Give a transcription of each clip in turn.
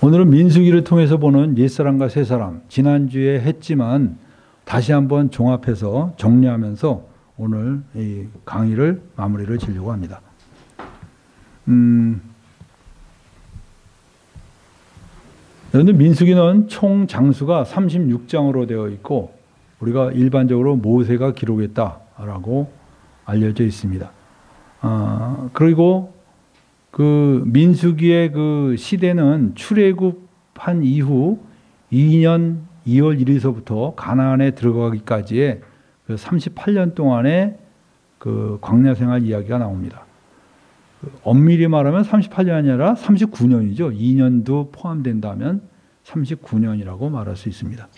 오늘은 민수기를 통해서 보는 옛사람과 새사람, 지난주에 했지만 다시 한번 종합해서 정리하면서 오늘 이 강의를 마무리를 지려고 합니다. 여러분들 민수기는 총 장수가 36장으로 되어 있고 우리가 일반적으로 모세가 기록했다라고 알려져 있습니다. 그리고 그 민수기의 그 시대는 출애굽한 이후 2년 2월 1일서부터 가나안에 들어가기까지의 그 38년 동안의 그 광야 생활 이야기가 나옵니다. 엄밀히 말하면 38년이 아니라 39년이죠. 2년도 포함된다면 39년이라고 말할 수 있습니다.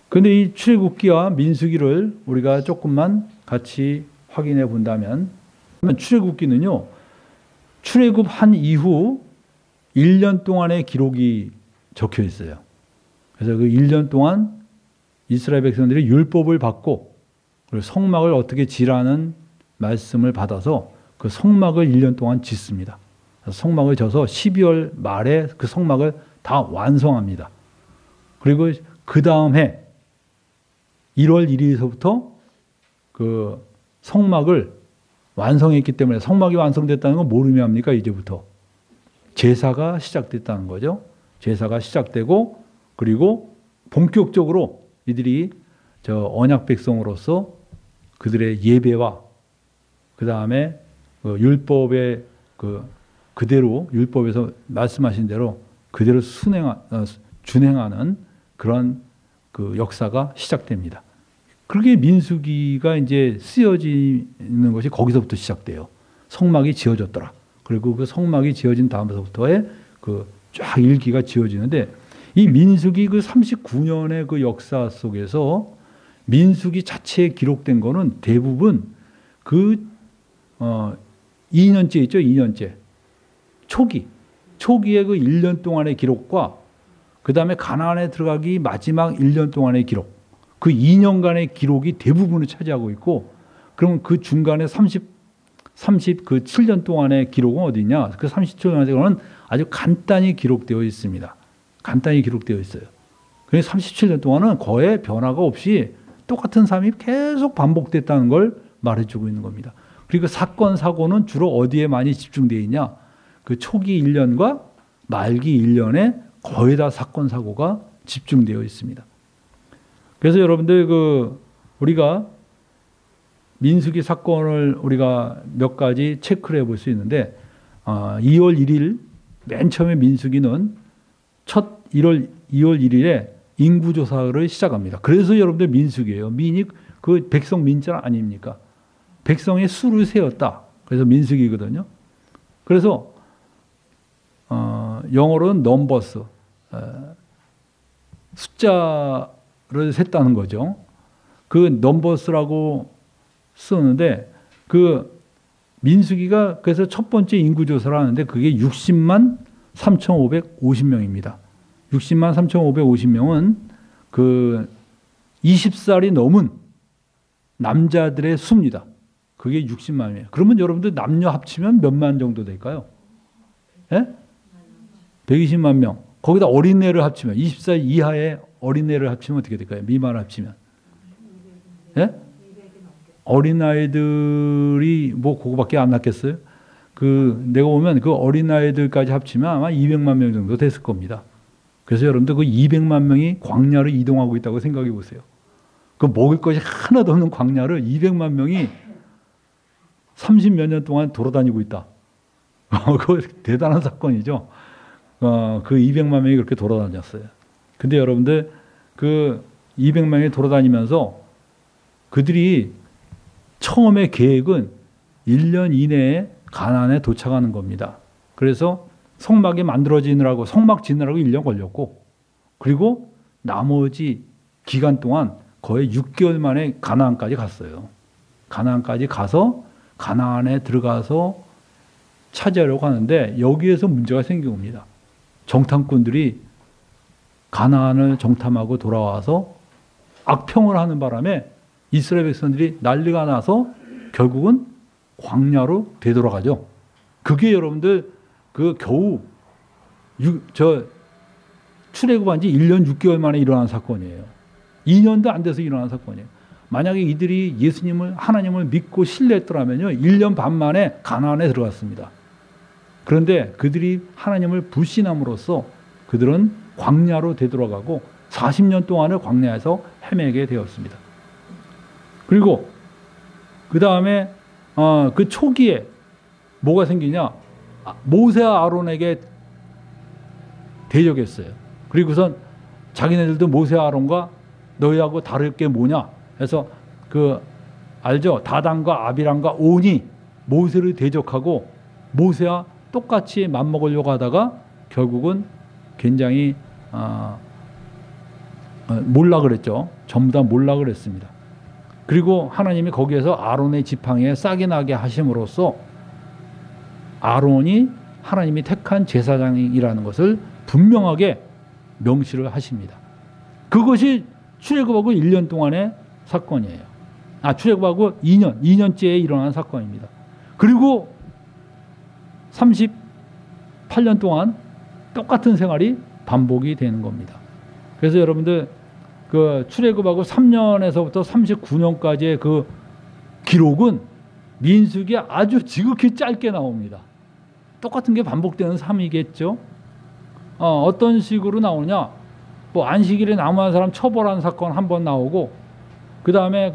그런데 이 출애굽기와 민수기를 우리가 조금만 같이 확인해 본다면 출애굽기는요. 출애굽한 이후 1년 동안의 기록이 적혀 있어요. 그래서 그 1년 동안 이스라엘 백성들이 율법을 받고 그리고 성막을 어떻게 지라는 말씀을 받아서 그 성막을 1년 동안 짓습니다. 성막을 져서 12월 말에 그 성막을 다 완성합니다. 그리고 그 다음 해 1월 1일서부터 그 성막을 완성했기 때문에 성막이 완성됐다는 건 뭘 의미합니까? 이제부터 제사가 시작됐다는 거죠. 제사가 시작되고 그리고 본격적으로 이들이 저 언약 백성으로서 그들의 예배와 그 다음에 그 율법의 그대로 율법에서 말씀하신 대로 그대로 준행하는 그런 그 역사가 시작됩니다. 그렇게 민수기가 이제 쓰여지는 것이 거기서부터 시작돼요. 성막이 지어졌더라. 그리고 그 성막이 지어진 다음서부터의 그 쫙 일기가 지어지는데 이 민수기 그 39년의 그 역사 속에서 민수기 자체에 기록된 거는 대부분 그 2년째 있죠. 2년째. 초기의 그 1년 동안의 기록과 그 다음에 가나안에 들어가기 마지막 1년 동안의 기록. 그 2년간의 기록이 대부분을 차지하고 있고, 그러면 그 중간에 37년 동안의 기록은 어디냐? 그 37년의 기록은 아주 간단히 기록되어 있습니다. 간단히 기록되어 있어요. 그래서 37년 동안은 거의 변화가 없이 똑같은 삶이 계속 반복됐다는 걸 말해주고 있는 겁니다. 그리고 사건, 사고는 주로 어디에 많이 집중되어 있냐? 그 초기 1년과 말기 1년에 거의 다 사건, 사고가 집중되어 있습니다. 그래서 여러분들 우리가 민수기 사건을 우리가 몇 가지 체크를 해볼 수 있는데 2월 1일 맨 처음에 민수기는 2월 1일에 인구조사를 시작합니다. 그래서 여러분들 민수기예요. 민이 그 백성 민자 아닙니까? 백성의 수를 세었다. 그래서 민수기거든요. 그래서 영어로는 넘버스, 숫자를 셌다는 거죠. 그 넘버스라고 쓰는데 그 민수기가 그래서 첫 번째 인구조사를 하는데 그게 60만 3,550명입니다. 60만 3,550명은 그 20살이 넘은 남자들의 수입니다. 그게 60만이에요. 그러면 여러분들 남녀 합치면 몇만 정도 될까요? 예? 120만 명. 거기다 어린애를 합치면 20살 이하의 어린애를 합치면 어떻게 될까요? 미만을 합치면. 예? 어린아이들이 뭐 그거밖에 안 났겠어요? 내가 보면 그 어린아이들까지 합치면 아마 200만 명 정도 됐을 겁니다. 그래서 여러분들 그 200만 명이 광야로 이동하고 있다고 생각해 보세요. 그 먹을 것이 하나도 없는 광야를 200만 명이 30몇 년 동안 돌아다니고 있다. 그거 대단한 사건이죠. 그 200만 명이 그렇게 돌아다녔어요. 근데 여러분들 그 200만 명이 돌아다니면서 그들이 처음에 계획은 1년 이내에 가나안에 도착하는 겁니다. 그래서 성막이 만들어지느라고 성막 짓느라고 1년 걸렸고 그리고 나머지 기간 동안 거의 6개월 만에 가나안까지 갔어요. 가나안까지 가서 가나안에 들어가서 차지하려고 하는데 여기에서 문제가 생깁니다. 정탐꾼들이 가나안을 정탐하고 돌아와서 악평을 하는 바람에 이스라엘 백성들이 난리가 나서 결국은 광야로 되돌아가죠. 그게 여러분들 그 겨우 출애굽한 지 1년 6개월 만에 일어난 사건이에요. 2년도 안 돼서 일어난 사건이에요. 만약에 이들이 예수님을, 하나님을 믿고 신뢰했더라면요, 1년 반 만에 가나안에 들어갔습니다. 그런데 그들이 하나님을 불신함으로써 그들은 광야로 되돌아가고 40년 동안을 광야에서 헤매게 되었습니다. 그리고 그 다음에 그 초기에 뭐가 생기냐? 모세와 아론에게 대적했어요. 그리고선 자기네들도 모세와 아론과 너희하고 다를 게 뭐냐? 해서 알죠? 다단과 아비람과 온이 모세를 대적하고 모세와 똑같이 맞먹으려고 하다가 결국은 굉장히 몰락을 했죠. 전부 다 몰락을 했습니다. 그리고 하나님이 거기에서 아론의 지팡이에 싹이 나게 하심으로써 아론이 하나님이 택한 제사장이라는 것을 분명하게 명시를 하십니다. 그것이 출애굽하고 1년 동안의 사건이에요. 출애굽하고 2년째에 일어난 사건입니다. 그리고 38년 동안 똑같은 생활이 반복이 되는 겁니다. 그래서 여러분들 그 출애굽하고 3년에서부터 39년까지의 그 기록은 민수기 아주 지극히 짧게 나옵니다. 똑같은 게 반복되는 삶이겠죠. 어떤 식으로 나오냐? 뭐 안식일에 남은 사람 처벌한 사건 한 번 나오고, 그 다음에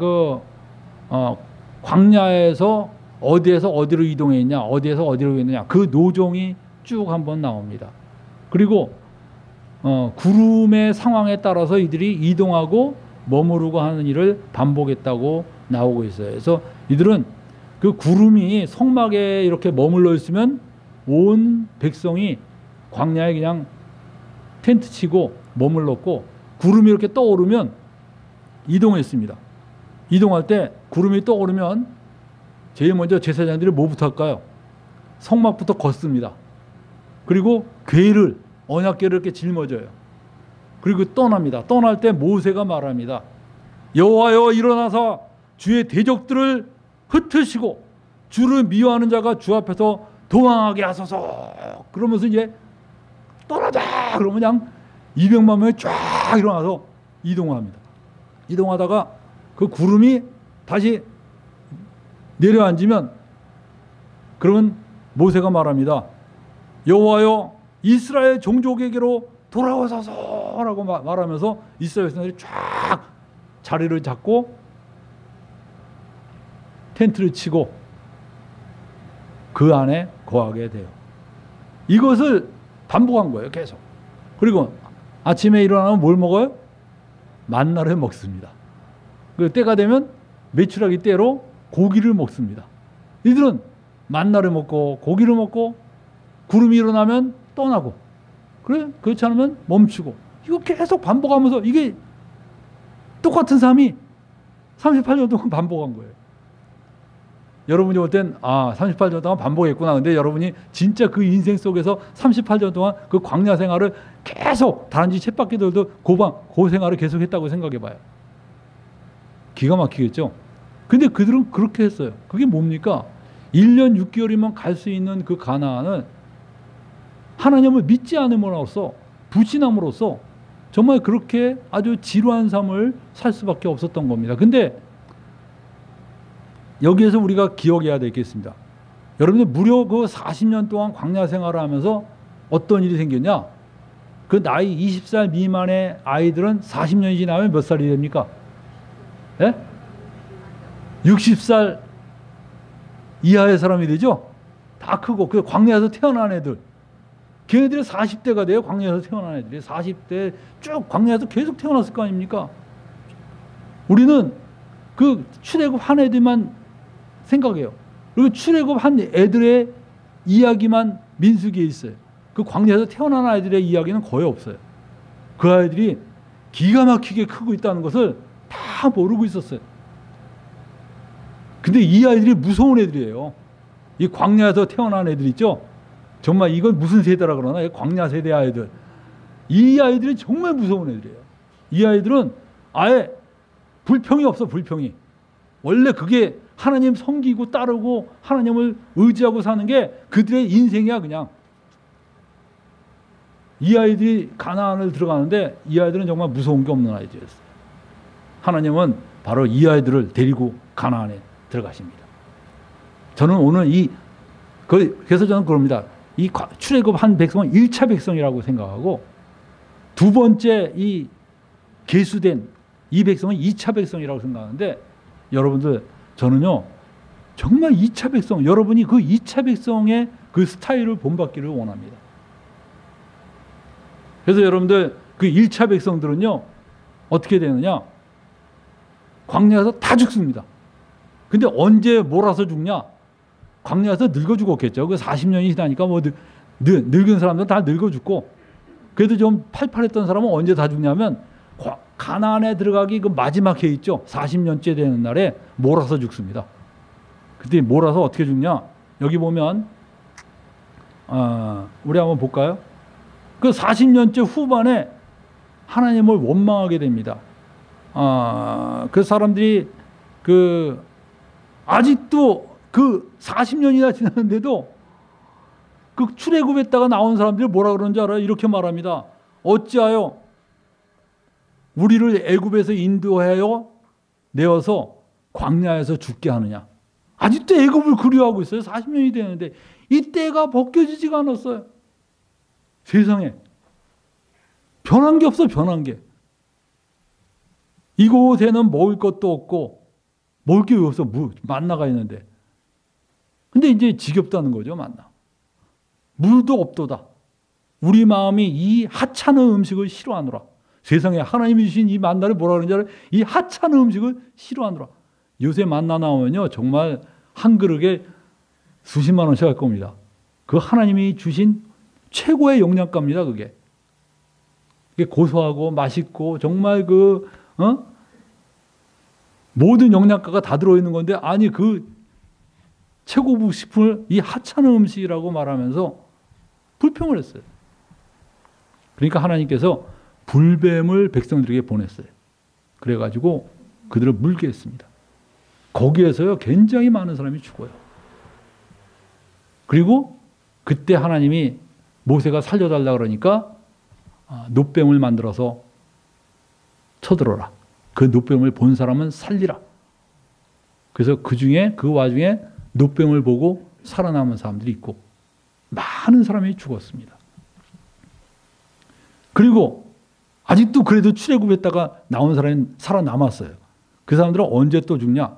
광야에서 어디에서 어디로 이동했냐, 어디에서 어디로 했느냐, 그 노종이 쭉 한번 나옵니다. 그리고 구름의 상황에 따라서 이들이 이동하고 머무르고 하는 일을 반복했다고 나오고 있어요. 그래서 이들은 그 구름이 성막에 이렇게 머물러 있으면 온 백성이 광야에 그냥 텐트 치고 머물렀고, 구름이 이렇게 떠오르면 이동했습니다. 이동할 때 구름이 떠오르면 제일 먼저 제사장들이 뭐부터 할까요? 성막부터 걷습니다. 그리고 궤를, 언약궤를 이렇게 짊어져요. 그리고 떠납니다. 떠날 때 모세가 말합니다. 여호와여, 일어나서 주의 대적들을 흩으시고 주를 미워하는 자가 주 앞에서 도망하게 하소서. 그러면서 이제 떠나자 그러면 그냥 200만 명이 쫙 일어나서 이동합니다. 이동하다가 그 구름이 다시 내려앉으면, 그러면 모세가 말합니다. 여호와여, 이스라엘 종족에게로 돌아오소서라고 말하면서 이스라엘 백성들이 쫙 자리를 잡고 텐트를 치고 그 안에 거하게 돼요. 이것을 반복한 거예요, 계속. 그리고 아침에 일어나면 뭘 먹어요? 만나를 먹습니다. 그 때가 되면 메추라기 때로 고기를 먹습니다. 이들은 만나를 먹고 고기를 먹고 구름이 일어나면 떠나고, 그래? 그렇지 않으면 멈추고, 이거 계속 반복하면서 이게 똑같은 삶이 38년 동안 반복한 거예요. 여러분이 볼 땐 38년 동안 반복했구나. 근데 여러분이 진짜 그 인생 속에서 38년 동안 그 광야 생활을 계속, 다른지 쳇바퀴들도 그 생활을 계속 했다고 생각해 봐요. 기가 막히겠죠? 근데 그들은 그렇게 했어요. 그게 뭡니까? 1년 6개월이면 갈 수 있는 그 가나안을 하나님을 믿지 않음으로써, 불신함으로써 정말 그렇게 아주 지루한 삶을 살 수밖에 없었던 겁니다. 근데 여기에서 우리가 기억해야 되겠습니다. 여러분들 무려 그 40년 동안 광야 생활을 하면서 어떤 일이 생겼냐? 그 나이 20살 미만의 아이들은 40년이 지나면 몇 살이 됩니까? 예? 60살 이하의 사람이 되죠? 다 크고, 그 광야에서 태어난 애들, 걔네들이 40대가 돼요. 광야에서 태어난 애들이 40대 쭉 광야에서 계속 태어났을 거 아닙니까? 우리는 그 출애굽한 애들만 생각해요. 그리고 출애굽한 애들의 이야기만 민수기에 있어요. 그 광야에서 태어난 아이들의 이야기는 거의 없어요. 그 아이들이 기가 막히게 크고 있다는 것을 다 모르고 있었어요. 근데 이 아이들이 무서운 애들이에요. 이 광야에서 태어난 애들 있죠? 정말 이건 무슨 세대라 그러나? 광야 세대 아이들. 이 아이들이 정말 무서운 애들이에요. 이 아이들은 아예 불평이 없어, 불평이. 원래 그게 하나님 섬기고 따르고 하나님을 의지하고 사는 게 그들의 인생이야, 그냥. 이 아이들이 가나안을 들어가는데 이 아이들은 정말 무서운 게 없는 아이들이었어요. 하나님은 바로 이 아이들을 데리고 가나안에 들어가십니다. 저는 오늘 그래서 저는 그럽니다. 이 출애굽한 백성은 1차 백성이라고 생각하고 두 번째 이 계수된 이 백성은 2차 백성이라고 생각하는데 여러분들 저는요 정말 2차 백성 여러분이 그 2차 백성의 그 스타일을 본받기를 원합니다. 그래서 여러분들 그 1차 백성들은요 어떻게 되느냐 광야에서 다 죽습니다. 근데 언제 몰아서 죽냐 광야에서 늙어 죽었겠죠. 그 40년이 지나니까 뭐 늙은 사람들은 다 늙어 죽고 그래도 좀 팔팔했던 사람은 언제 다 죽냐면 가나안에 들어가기 그 마지막 해 있죠. 40년째 되는 날에 몰아서 죽습니다. 그때 몰아서 어떻게 죽냐? 여기 보면 우리 한번 볼까요? 그 40년째 후반에 하나님을 원망하게 됩니다. 그 사람들이 아직도 그 40년이나 지났는데도 그 출애굽했다가 나온 사람들이 뭐라 그러는지 알아요? 이렇게 말합니다. 어찌하여 우리를 애굽에서 인도하여 내어서 광야에서 죽게 하느냐. 아직도 애굽을 그리워하고 있어요. 40년이 되는데 이 때가 벗겨지지가 않았어요. 세상에 변한 게 없어. 변한 게. 이곳에는 먹을 것도 없고 먹을 게 없어. 만나가 있는데. 근데 이제 지겹다는 거죠. 만나. 물도 없도다. 우리 마음이 이 하찮은 음식을 싫어하노라. 세상에 하나님이 주신 이 만나를 뭐라 그러는지 알아요? 이 하찮은 음식을 싫어하노라. 요새 만나 나오면요 정말 한 그릇에 수십만 원씩 할 겁니다. 그 하나님이 주신 최고의 영양가입니다. 그게 고소하고 맛있고 정말 모든 영양가가 다 들어있는 건데 아니 그 최고급 식품을 이 하찮은 음식이라고 말하면서 불평을 했어요. 그러니까 하나님께서 불뱀을 백성들에게 보냈어요. 그래가지고 그들을 물게 했습니다. 거기에서요 굉장히 많은 사람이 죽어요. 그리고 그때 하나님이 모세가 살려달라 그러니까 놋뱀을 만들어서 쳐들어라. 그 놋뱀을 본 사람은 살리라. 그래서 그 와중에 놋뱀을 보고 살아남은 사람들이 있고 많은 사람이 죽었습니다. 그리고 아직도 그래도 출애굽했다가 나온 사람이 살아남았어요. 그 사람들은 언제 또 죽냐?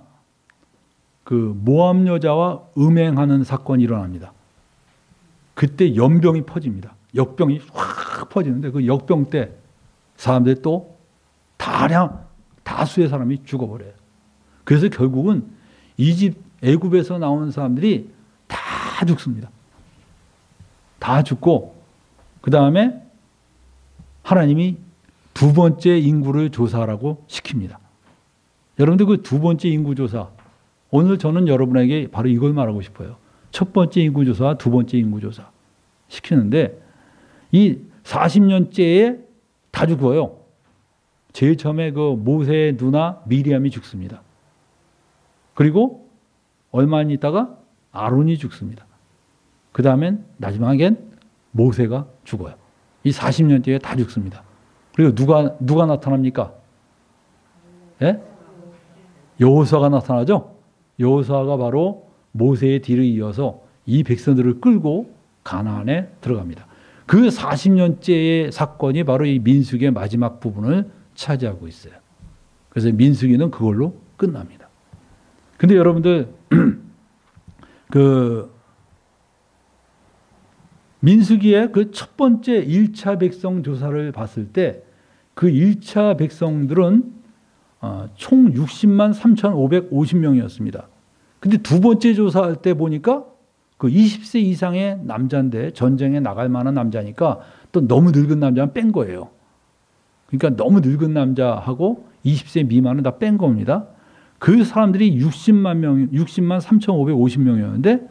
그 모압 여자와 음행하는 사건이 일어납니다. 그때 연병이 퍼집니다. 역병이 확 퍼지는데 그 역병 때 사람들이 또 다수의 사람이 죽어버려요. 그래서 결국은 애굽에서 나온 사람들이 다 죽습니다. 다 죽고 그 다음에 하나님이 두 번째 인구를 조사하라고 시킵니다. 여러분들 그 두 번째 인구 조사 오늘 저는 여러분에게 바로 이걸 말하고 싶어요. 첫 번째 인구 조사와 두 번째 인구 조사 시키는데 이 40년째에 다 죽어요. 제일 처음에 그 모세의 누나 미리암이 죽습니다. 그리고 얼마 있다가 아론이 죽습니다. 그 다음엔 마지막엔 모세가 죽어요. 이 40년째에 다 죽습니다. 그리고 누가 나타납니까? 예? 여호수아가 나타나죠? 여호수아가 바로 모세의 뒤를 이어서 이 백성들을 끌고 가나안에 들어갑니다. 그 40년째의 사건이 바로 이 민수기의 마지막 부분을 차지하고 있어요. 그래서 민수기는 그걸로 끝납니다. 근데 여러분들 그 민수기의 그 첫 번째 1차 백성 조사를 봤을 때 그 1차 백성들은 총 60만 3,550명이었습니다. 근데 두 번째 조사할 때 보니까 그 20세 이상의 남자인데 전쟁에 나갈 만한 남자니까 또 너무 늙은 남자는 뺀 거예요. 그러니까 너무 늙은 남자하고 20세 미만은 다 뺀 겁니다. 그 사람들이 60만 3,550명이었는데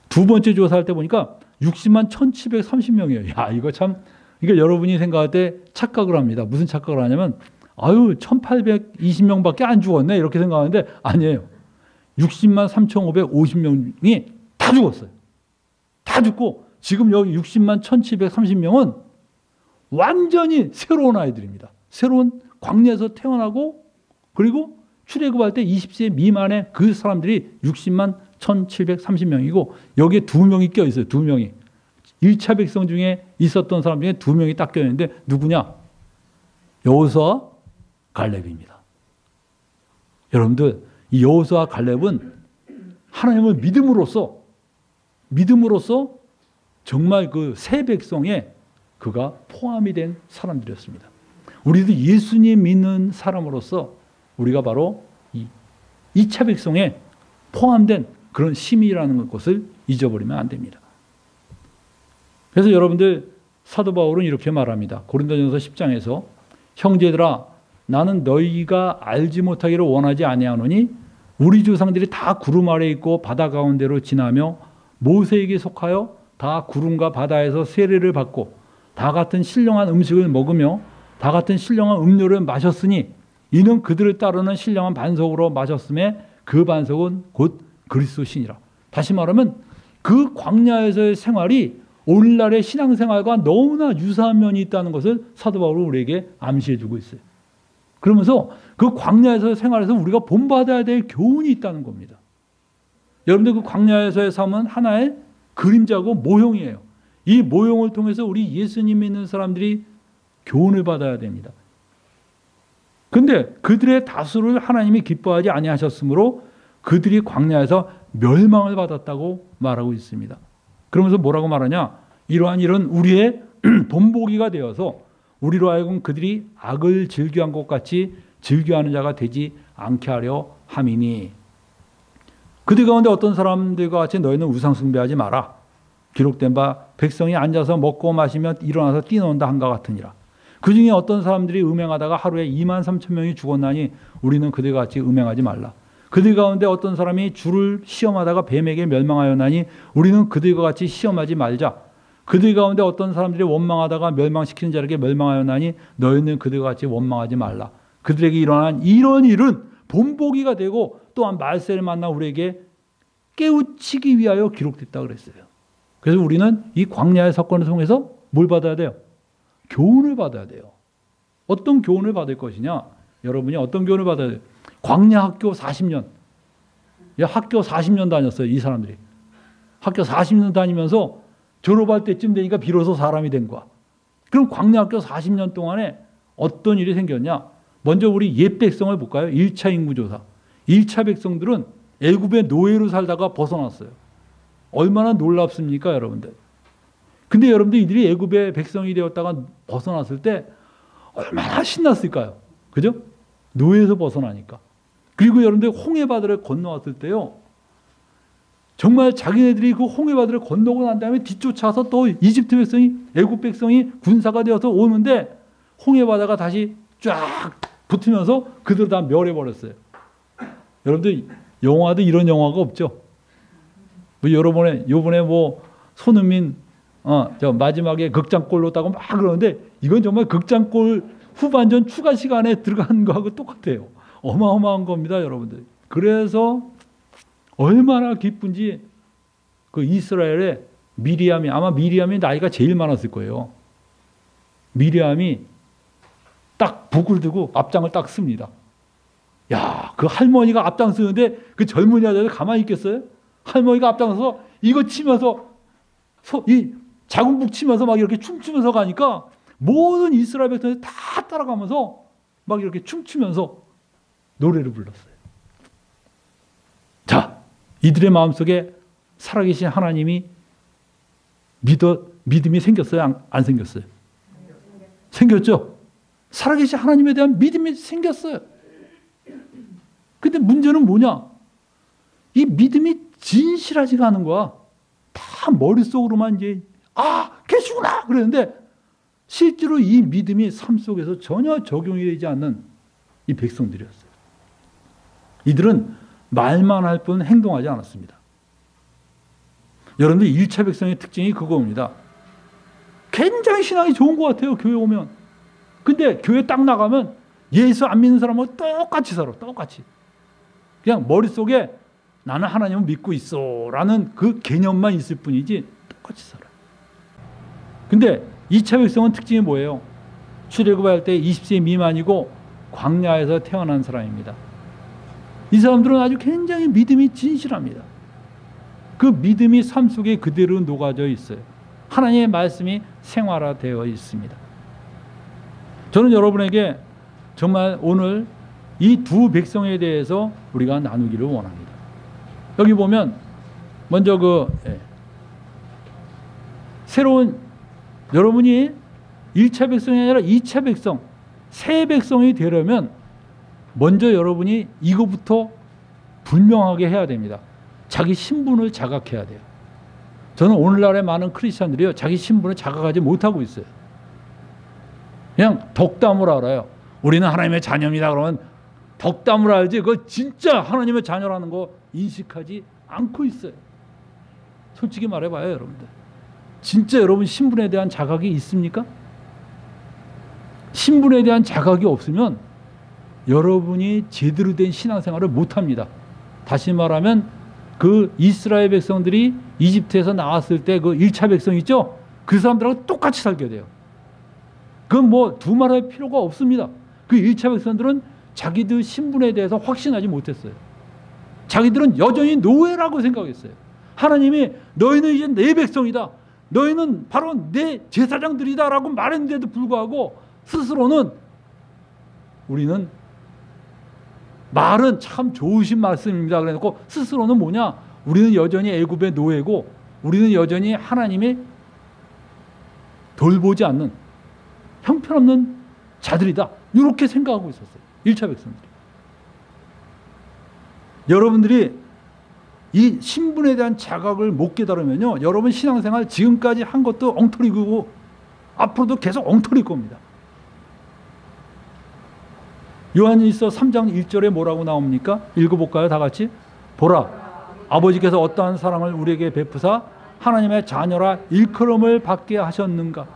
두 번째 조사할 때 보니까 60만 1,730명이에요. 야, 이거 참, 그러니까 여러분이 생각할 때 착각을 합니다. 무슨 착각을 하냐면, 1,820명밖에 안 죽었네. 이렇게 생각하는데, 아니에요. 60만 3,550명이 다 죽었어요. 다 죽고, 지금 여기 60만 1730명은 완전히 새로운 아이들입니다. 새로운 광야에서 태어나고 그리고 출애굽할 때 20세 미만의 그 사람들이 60만 1730명이고 여기에 2명이 껴있어요. 2명이. 1차 백성 중에 있었던 사람 중에 2명이 딱 껴있는데 누구냐? 여호수아와 갈렙입니다. 여러분들 이 여호수아와 갈렙은 하나님을 믿음으로써 정말 그 새 백성에 그가 포함이 된 사람들이었습니다. 우리도 예수님 믿는 사람으로서 우리가 바로 이 2차 백성에 포함된 그런 시민이라는 것을 잊어버리면 안 됩니다. 그래서 여러분들 사도 바울은 이렇게 말합니다. 고린도전서 10장에서 형제들아 나는 너희가 알지 못하기를 원하지 아니하노니 우리 조상들이 다 구름 아래 있고 바다 가운데로 지나며 모세에게 속하여 다 구름과 바다에서 세례를 받고 다 같은 신령한 음식을 먹으며 다 같은 신령한 음료를 마셨으니 이는 그들을 따르는 신령한 반석으로 마셨음에 그 반석은 곧 그리스도시니라. 다시 말하면 그 광야에서의 생활이 오늘날의 신앙생활과 너무나 유사한 면이 있다는 것을 사도 바울은 우리에게 암시해 주고 있어요. 그러면서 그 광야에서의 생활에서 우리가 본받아야 될 교훈이 있다는 겁니다. 여러분들 그 광야에서의 삶은 하나의 그림자고 모형이에요. 이 모형을 통해서 우리 예수님 믿는 사람들이 교훈을 받아야 됩니다. 그런데 그들의 다수를 하나님이 기뻐하지 아니하셨으므로 그들이 광야에서 멸망을 받았다고 말하고 있습니다. 그러면서 뭐라고 말하냐? 이러한 일은 우리의 본보기가 되어서 우리로 하여금 그들이 악을 즐겨한 것 같이 즐겨하는 자가 되지 않게 하려 함이니 그들 가운데 어떤 사람들과 같이 너희는 우상 숭배하지 마라. 기록된 바 백성이 앉아서 먹고 마시며 일어나서 뛰노는다 한과 같으니라. 그 중에 어떤 사람들이 음행하다가 하루에 2만 3천 명이 죽었나니 우리는 그들과 같이 음행하지 말라. 그들 가운데 어떤 사람이 주를 시험하다가 뱀에게 멸망하였나니 우리는 그들과 같이 시험하지 말자. 그들 가운데 어떤 사람들이 원망하다가 멸망시키는 자에게 멸망하였나니 너희는 그들과 같이 원망하지 말라. 그들에게 일어난 이런 일은 본보기가 되고 또한 말세를 만나 우리에게 깨우치기 위하여 기록됐다고 그랬어요. 그래서 우리는 이 광야의 사건을 통해서 뭘 받아야 돼요? 교훈을 받아야 돼요. 어떤 교훈을 받을 것이냐? 여러분이 어떤 교훈을 받아야 돼요? 광야 학교 40년. 학교 40년 다녔어요. 이 사람들이. 학교 40년 다니면서 졸업할 때쯤 되니까 비로소 사람이 된 거야. 그럼 광야 학교 40년 동안에 어떤 일이 생겼냐? 먼저 우리 옛 백성을 볼까요? 1차 인구조사. 1차 백성들은 애굽의 노예로 살다가 벗어났어요. 얼마나 놀랍습니까, 여러분들? 근데 여러분들 이들이 애굽의 백성이 되었다가 벗어났을 때 얼마나 신났을까요? 그죠? 노예에서 벗어나니까. 그리고 여러분들 홍해바다를 건너왔을 때요. 정말 자기네들이 그 홍해바다를 건너고 난 다음에 뒤쫓아서 또 이집트 백성이 애굽 백성이 군사가 되어서 오는데 홍해바다가 다시 쫙 붙으면서 그들 다 멸해버렸어요. 여러분들 영화도 이런 영화가 없죠. 뭐 요번에 뭐 손흥민 저 마지막에 극장골 넣었다고 막 그러는데 이건 정말 극장골 후반전 추가 시간에 들어간 거하고 똑같아요. 어마어마한 겁니다, 여러분들. 그래서 얼마나 기쁜지 그 이스라엘의 미리암이 아마 미리암이 나이가 제일 많았을 거예요. 미리암이 딱 북을 들고 앞장을 딱 씁니다. 야, 그 할머니가 앞장 쓰는데 그 젊은이 아저씨 가만히 있겠어요? 할머니가 앞장서서 이거 치면서 이 자군북 치면서 막 이렇게 춤추면서 가니까 모든 이스라엘 백성이 다 따라가면서 막 이렇게 춤추면서 노래를 불렀어요. 자, 이들의 마음속에 살아계신 하나님이 믿음이 생겼어요? 안 생겼어요? 생겼죠? 살아계신 하나님에 대한 믿음이 생겼어요. 근데 문제는 뭐냐? 이 믿음이 진실하지가 않은 거야. 다 머릿속으로만 이제 계시구나 그랬는데 실제로 이 믿음이 삶 속에서 전혀 적용이 되지 않는 이 백성들이었어요. 이들은 말만 할 뿐 행동하지 않았습니다. 여러분들 1차 백성의 특징이 그겁니다. 굉장히 신앙이 좋은 것 같아요. 교회 오면. 근데 교회 딱 나가면 예수 안 믿는 사람하고 똑같이 살아. 똑같이. 그냥 머릿속에 나는 하나님을 믿고 있어 라는 그 개념만 있을 뿐이지 똑같이 살아요. 근데 2차 백성은 특징이 뭐예요? 출애굽할 때 20세 미만이고 광야에서 태어난 사람입니다. 이 사람들은 아주 굉장히 믿음이 진실합니다. 그 믿음이 삶 속에 그대로 녹아져 있어요. 하나님의 말씀이 생활화되어 있습니다. 저는 여러분에게 정말 오늘 이 두 백성에 대해서 우리가 나누기를 원합니다. 여기 보면 먼저 새로운 여러분이 1차 백성이 아니라 2차 백성, 새 백성이 되려면 먼저 여러분이 이거부터 분명하게 해야 됩니다. 자기 신분을 자각해야 돼요. 저는 오늘날의 많은 크리스찬들이요, 자기 신분을 자각하지 못하고 있어요. 그냥 덕담을 알아요. 우리는 하나님의 자녀입니다. 그러면 덕담을 알지 그거 진짜 하나님의 자녀라는 거 인식하지 않고 있어요. 솔직히 말해봐요, 여러분들. 진짜 여러분 신분에 대한 자각이 있습니까? 신분에 대한 자각이 없으면 여러분이 제대로 된 신앙생활을 못합니다. 다시 말하면 그 이스라엘 백성들이 이집트에서 나왔을 때 그 1차 백성 있죠? 그 사람들하고 똑같이 살게 돼요. 그건 뭐 두말할 필요가 없습니다. 그 1차 백성들은 자기들 신분에 대해서 확신하지 못했어요. 자기들은 여전히 노예라고 생각했어요. 하나님이 너희는 이제 내 백성이다. 너희는 바로 내 제사장들이다 라고 말했는데도 불구하고 스스로는 우리는 말은 참 좋으신 말씀입니다. 그래놓고 스스로는 뭐냐? 우리는 여전히 애굽의 노예고 우리는 여전히 하나님이 돌보지 않는 형편없는 자들이다. 이렇게 생각하고 있었어요. 1차 백성들이. 여러분들이 이 신분에 대한 자각을 못 깨달으면요, 여러분 신앙생활 지금까지 한 것도 엉터리고 앞으로도 계속 엉터리일 겁니다. 요한일서 3장 1절에 뭐라고 나옵니까? 읽어볼까요? 다 같이. 보라, 아버지께서 어떠한 사랑을 우리에게 베푸사 하나님의 자녀라 일컬음을 받게 하셨는가.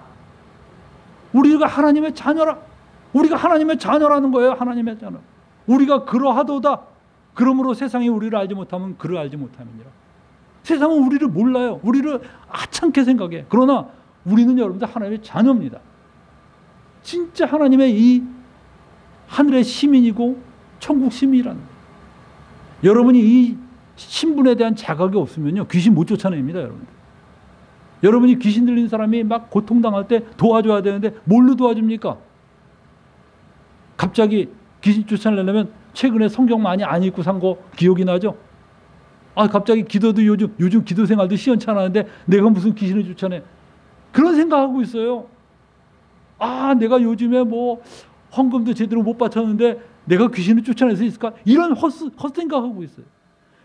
우리가 하나님의 자녀라. 우리가 하나님의 자녀라는 거예요. 하나님의 자녀. 우리가 그러하도다. 그러므로 세상이 우리를 알지 못하면 그를 알지 못함이니라. 세상은 우리를 몰라요. 우리를 하찮게 생각해. 그러나 우리는 여러분들 하나님의 자녀입니다. 진짜 하나님의 이 하늘의 시민이고 천국 시민이라는 거예요. 여러분이 이 신분에 대한 자각이 없으면요, 귀신 못 쫓아냅니다, 여러분들. 여러분이 귀신 들린 사람이 막 고통당할 때 도와줘야 되는데 뭘로 도와줍니까? 갑자기 귀신 쫓아내려면 최근에 성경 많이 안 읽고 산 거 기억이 나죠? 아, 갑자기 기도도 요즘 기도 생활도 시원찮았는데 내가 무슨 귀신을 쫓아내? 그런 생각하고 있어요. 아, 내가 요즘에 뭐 헌금도 제대로 못 바쳤는데 내가 귀신을 쫓아낼 수 있을까? 이런 헛생각하고 있어요.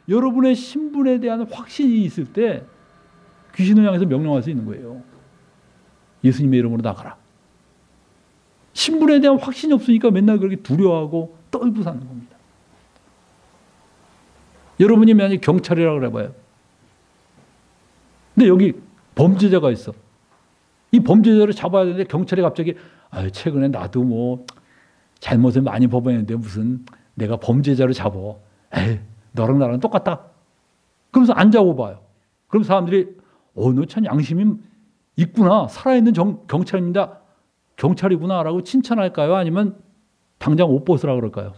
여러분의 신분에 대한 확신이 있을 때 귀신을 향해서 명령할 수 있는 거예요. 예수님의 이름으로 나가라. 신분에 대한 확신이 없으니까 맨날 그렇게 두려워하고 떨고 사는 겁니다. 여러분이 만약에 경찰이라고 그래봐요. 근데 여기 범죄자가 있어. 이 범죄자를 잡아야 되는데 경찰이 갑자기 최근에 나도 뭐 잘못을 많이 범했는데 무슨 내가 범죄자를 잡어. 에이, 너랑 나랑 똑같다. 그러면서 안 잡아봐요. 그럼 사람들이 너 참 양심이 있구나. 살아있는 경찰입니다. 경찰이구나 라고 칭찬할까요? 아니면 당장 옷 벗으라 그럴까요?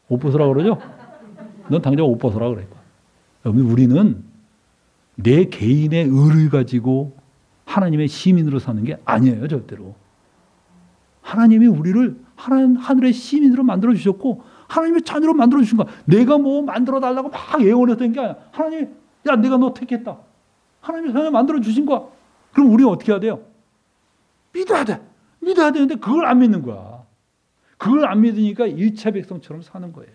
옷 벗으라 그러죠? 넌 당장 옷 벗으라 그럴 거야. 여러분, 우리는 내 개인의 의를 가지고 하나님의 시민으로 사는 게 아니에요, 절대로. 하나님이 우리를 하늘의 시민으로 만들어 주셨고 하나님의 자녀로 만들어 주신 거야. 내가 뭐 만들어 달라고 막 예언했던 게 아니야. 하나님이 야, 내가 너 택했다. 하나님의 자녀 만들어 주신 거야. 그럼 우리는 어떻게 해야 돼요? 믿어야 돼. 믿어야 되는데 그걸 안 믿는 거야. 그걸 안 믿으니까 1차 백성처럼 사는 거예요.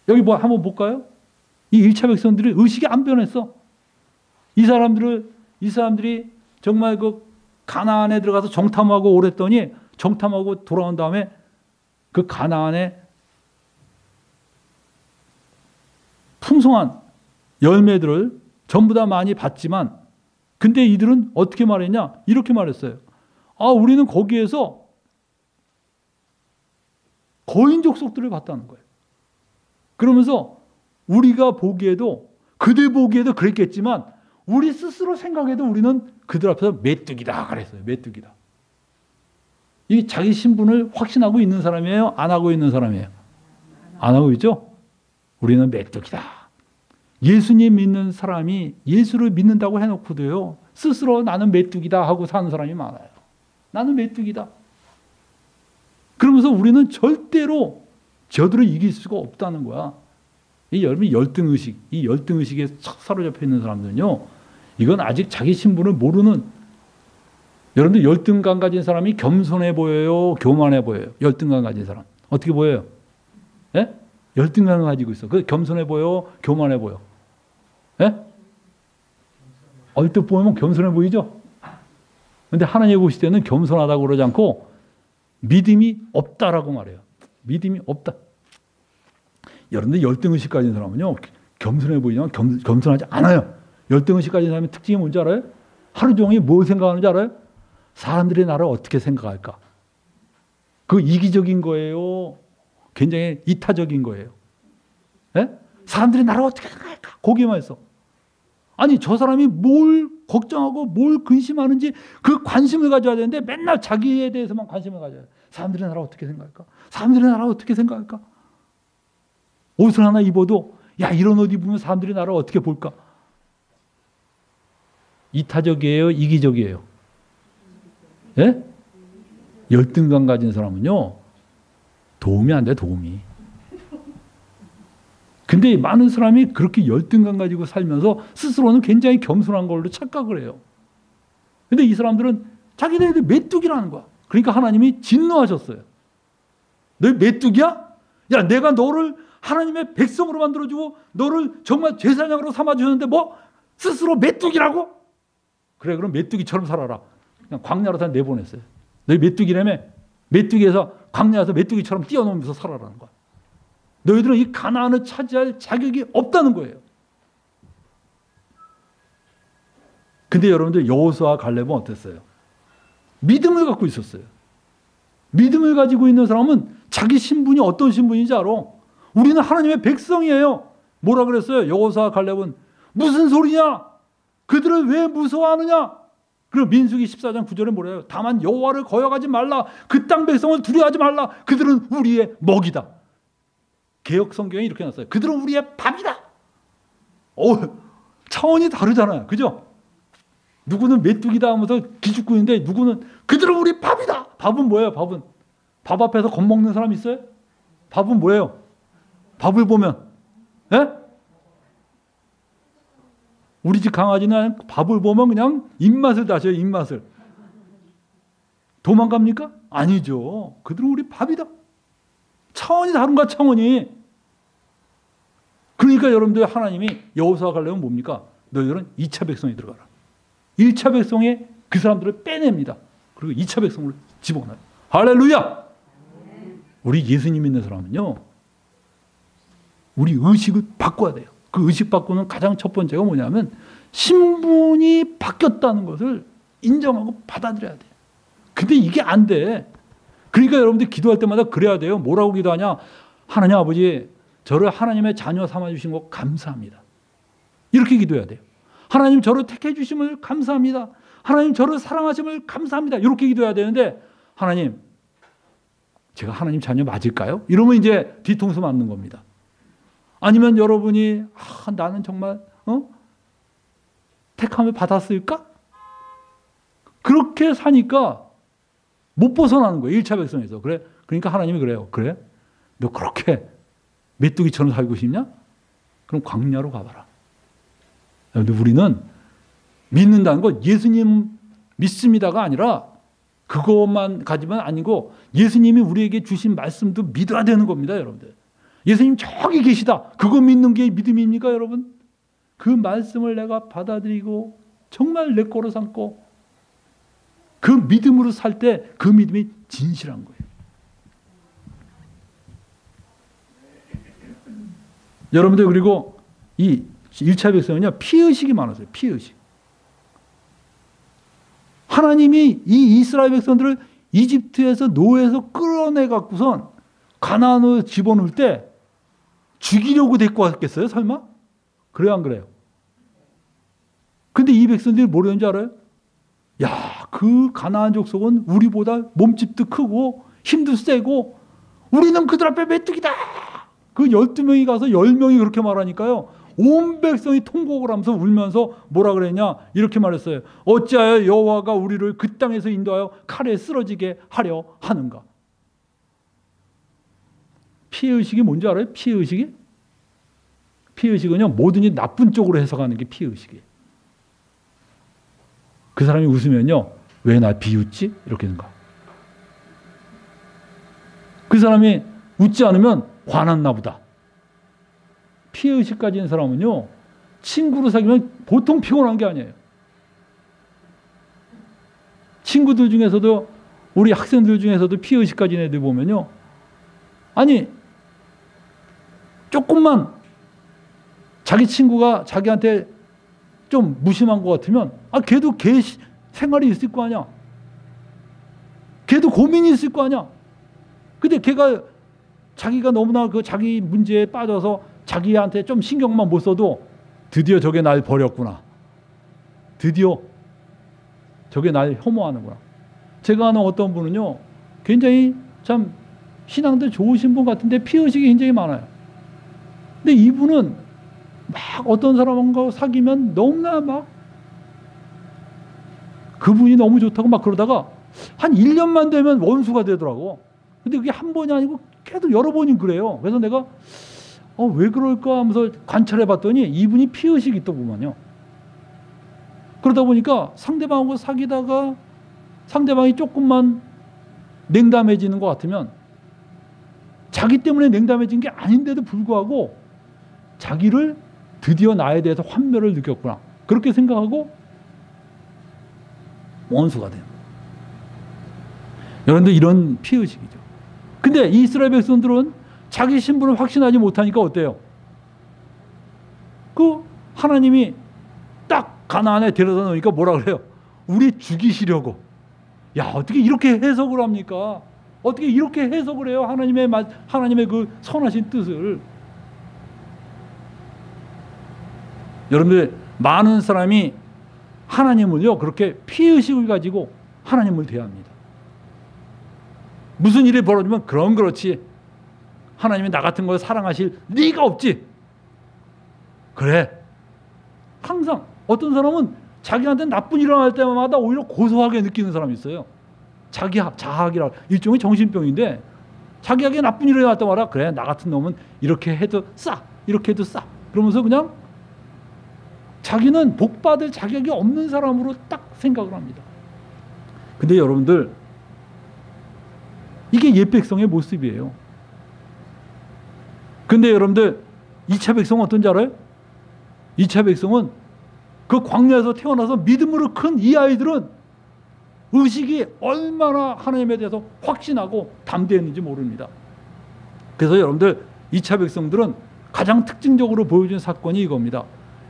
여기 뭐 한번 볼까요? 이 1차 백성들이 의식이 안 변했어. 이 사람들이 정말 그 가나안에 들어가서 정탐하고 오랬더니 정탐하고 돌아온 다음에 그 가나안의 풍성한 열매들을 전부 다 많이 봤지만 근데 이들은 어떻게 말했냐? 이렇게 말했어요. 우리는 거기에서 거인족 속들을 봤다는 거예요. 그러면서 우리가 보기에도 그들 보기에도 그랬겠지만 우리 스스로 생각해도 우리는 그들 앞에서 메뚜기다 그랬어요. 메뚜기다. 이 자기 신분을 확신하고 있는 사람이에요? 안 하고 있는 사람이에요? 안 하고 있죠? 우리는 메뚜기다. 예수님 믿는 사람이 예수를 믿는다고 해놓고도요, 스스로 나는 메뚜기다 하고 사는 사람이 많아요. 나는 메뚜기다. 그러면서 우리는 절대로 저들을 이길 수가 없다는 거야. 이 열등의식, 이 열등의식에 사로잡혀 있는 사람들은요, 이건 아직 자기 신분을 모르는, 여러분들 열등감 가진 사람이 겸손해 보여요? 교만해 보여요? 열등감 가진 사람. 어떻게 보여요? 예? 열등감을 가지고 있어. 그 겸손해 보여? 교만해 보여? 예? 얼뜻 보면 겸손해 보이죠? 근데 하나님 보실 때는 겸손하다고 그러지 않고 믿음이 없다라고 말해요. 믿음이 없다. 여러분들 열등의식 가진 사람은요, 겸손해 보이지만 겸손하지 않아요. 열등의식 가진 사람의 특징이 뭔지 알아요? 하루 종일 뭐 생각하는지 알아요? 사람들이 나를 어떻게 생각할까? 그 이기적인 거예요? 굉장히 이타적인 거예요? 예? 사람들이 나를 어떻게 생각할까? 거기에만 있어. 아니, 저 사람이 뭘 걱정하고 뭘 근심하는지 그 관심을 가져야 되는데 맨날 자기에 대해서만 관심을 가져요. 사람들이 나를 어떻게 생각할까? 사람들이 나를 어떻게 생각할까? 옷을 하나 입어도 야, 이런 옷 입으면 사람들이 나를 어떻게 볼까? 이타적이에요? 이기적이에요? 예? 열등감 가진 사람은요, 도움이 안 돼, 도움이. 근데 많은 사람이 그렇게 열등감 가지고 살면서 스스로는 굉장히 겸손한 걸로 착각을 해요. 근데 이 사람들은 자기네들 메뚜기라는 거야. 그러니까 하나님이 진노하셨어요. 너 메뚜기야? 야, 내가 너를 하나님의 백성으로 만들어주고 너를 정말 제사장으로 삼아주셨는데 뭐 스스로 메뚜기라고? 그래, 그럼 메뚜기처럼 살아라. 그냥 광야로 다 내보냈어요. 너희 메뚜기라며? 메뚜기에서 광야에서 메뚜기처럼 뛰어놀면서 살아라는 거야. 너희들은 이 가나안을 차지할 자격이 없다는 거예요. 근데 여러분들 여호수아와 갈렙은 어땠어요? 믿음을 갖고 있었어요. 믿음을 가지고 있는 사람은 자기 신분이 어떤 신분인지 알아. 우리는 하나님의 백성이에요. 뭐라 그랬어요? 여호수아와 갈렙은 무슨 소리냐? 그들을 왜 무서워하느냐? 그리고 민수기 14장 9절에 뭐래요? 다만 여호와를 거역하지 말라. 그 땅 백성을 두려워하지 말라. 그들은 우리의 먹이다. 개역 성경에 이렇게 놨어요. 그들은 우리의 밥이다. 차원이 다르잖아요. 그죠? 누구는 메뚜기다 하면서 기죽고 있는데 누구는 그들은 우리 밥이다. 밥은 뭐예요? 밥은 밥 앞에서 겁먹는 사람 있어요? 밥은 뭐예요? 밥을 보면, 예? 우리 집 강아지는 밥을 보면 그냥 입맛을 다셔요. 입맛을. 도망갑니까? 아니죠. 그들은 우리 밥이다. 차원이 다른가, 차원이. 그러니까 여러분들 하나님이 여호수아와 갈렙은 뭡니까? 너희들은 2차 백성에 들어가라. 1차 백성에 그 사람들을 빼냅니다. 그리고 2차 백성을 집어넣어요. 할렐루야! 우리 예수님 믿는 사람은요, 우리 의식을 바꿔야 돼요. 그 의식 바꾸는 가장 첫 번째가 뭐냐면 신분이 바뀌었다는 것을 인정하고 받아들여야 돼요. 근데 이게 안 돼. 그러니까 여러분들 기도할 때마다 그래야 돼요. 뭐라고 기도하냐? 하나님 아버지, 저를 하나님의 자녀 삼아주신 거 감사합니다. 이렇게 기도해야 돼요. 하나님 저를 택해 주심을 감사합니다. 하나님 저를 사랑하심을 감사합니다. 이렇게 기도해야 되는데 하나님, 제가 하나님 자녀 맞을까요? 이러면 이제 뒤통수 맞는 겁니다. 아니면 여러분이 나는 정말 택함을 받았을까? 그렇게 사니까 못 벗어나는 거예요. 1차 백성에서. 그래? 그러니까 하나님이 그래요. 그래? 너 그렇게 메뚜기처럼 살고 싶냐? 그럼 광야로 가봐라. 근데 우리는 믿는다는 거 예수님 믿습니다가 아니라 그것만 가지면 아니고 예수님이 우리에게 주신 말씀도 믿어야 되는 겁니다, 여러분들. 예수님 저기 계시다. 그거 믿는 게 믿음입니까, 여러분? 그 말씀을 내가 받아들이고 정말 내 거로 삼고 그 믿음으로 살 때 그 믿음이 진실한 거예요. 여러분들 그리고 이 1차 백성은요, 피의식이 많았어요. 피의식. 하나님이 이 이스라엘 백성들을 이집트에서 노예에서 끌어내 갖고선 가나안으로 집어넣을 때 죽이려고 데리고 왔겠어요? 설마? 그래요, 안 그래요? 근데 이 백성들이 뭐라는지 알아요? 야, 그 가나안 족속은 우리보다 몸집도 크고 힘도 세고 우리는 그들 앞에 메뚜기다. 그 12명이 가서 10명이 그렇게 말하니까요. 온 백성이 통곡을 하면서 울면서 뭐라 그랬냐? 이렇게 말했어요. 어찌하여 여호와가 우리를 그 땅에서 인도하여 칼에 쓰러지게 하려 하는가? 피해의식이 뭔지 알아요? 피해의식이? 피해의식은요, 뭐든지 나쁜 쪽으로 해석하는 게 피해의식이에요. 그 사람이 웃으면요, 왜 나 비웃지? 이렇게 생각. 그 사람이 웃지 않으면 화났나 보다. 피해의식 가진 사람은요, 친구로 사귀면 보통 피곤한 게 아니에요. 친구들 중에서도, 우리 학생들 중에서도 피해의식 가진 애들 보면요, 아니, 조금만 자기 친구가 자기한테 좀 무심한 것 같으면, 걔도 걔 생활이 있을 거 아니야. 걔도 고민이 있을 거 아니야. 근데 걔가 자기가 너무나 그 자기 문제에 빠져서 자기한테 좀 신경만 못 써도 드디어 저게 날 버렸구나. 드디어 저게 날 혐오하는구나. 제가 아는 어떤 분은요, 굉장히 참 신앙도 좋으신 분 같은데 피해의식이 굉장히 많아요. 근데 이분은 막 어떤 사람과 사귀면 너무나 막 그분이 너무 좋다고 막 그러다가 한 1년만 되면 원수가 되더라고. 근데 그게 한 번이 아니고 계속 여러 번이 그래요. 그래서 내가 왜 그럴까 하면서 관찰해 봤더니 이분이 피해의식이 있더구만요. 그러다 보니까 상대방하고 사귀다가 상대방이 조금만 냉담해지는 것 같으면 자기 때문에 냉담해진 게 아닌데도 불구하고 자기를 드디어 나에 대해서 환멸을 느꼈구나. 그렇게 생각하고 원수가 돼요. 여러분들 이런 피해의식이죠. 근데 이스라엘 백성들은 자기 신분을 확신하지 못하니까 어때요? 그 하나님이 딱 가나안에 데려다 놓으니까 뭐라 그래요? 우리 죽이시려고. 야, 어떻게 이렇게 해석을 합니까? 어떻게 이렇게 해석을 해요? 하나님의 그 선하신 뜻을. 여러분들, 많은 사람이 하나님을요, 그렇게 피해의식을 가지고 하나님을 대합니다. 무슨 일이 벌어지면 그럼 그렇지. 하나님이 나 같은 걸 사랑하실 리가 없지. 그래. 항상 어떤 사람은 자기한테 나쁜 일이 일어날 때마다 오히려 고소하게 느끼는 사람이 있어요. 자학이라 일종의 정신병인데 자기에게 나쁜 일이 일어날 때마다 그래, 나 같은 놈은 이렇게 해도 싸, 이렇게 해도 싸. 그러면서 그냥 자기는 복받을 자격이 없는 사람으로 딱 생각을 합니다. 근데 여러분들, 이게 옛 백성의 모습이에요. 근데 여러분들, 2차 백성은 어떤지 알아요? 2차 백성은 그 광야에서 태어나서 믿음으로 큰 이 아이들은 의식이 얼마나 하나님에 대해서 확신하고 담대했는지 모릅니다. 그래서 여러분들, 2차 백성들은 가장 특징적으로 보여준 사건이 이겁니다.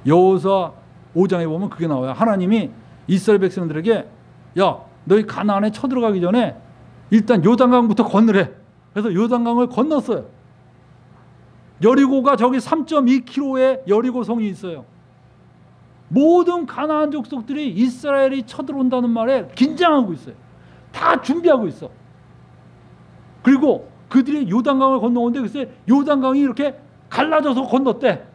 여호수아 5장에 보면 그게 나와요. 하나님이 이스라엘 백성들에게 야, 너희 가나안에 쳐들어가기 전에 일단 요단강부터 건너래. 그래서 요단강을 건넜어요. 여리고가 저기 3.2km의 여리고성이 있어요. 모든 가나안 족속들이 이스라엘이 쳐들어온다는 말에 긴장하고 있어요. 다 준비하고 있어. 그리고 그들이 요단강을 건너오는데 글쎄 요단강이 이렇게 갈라져서 건넜대.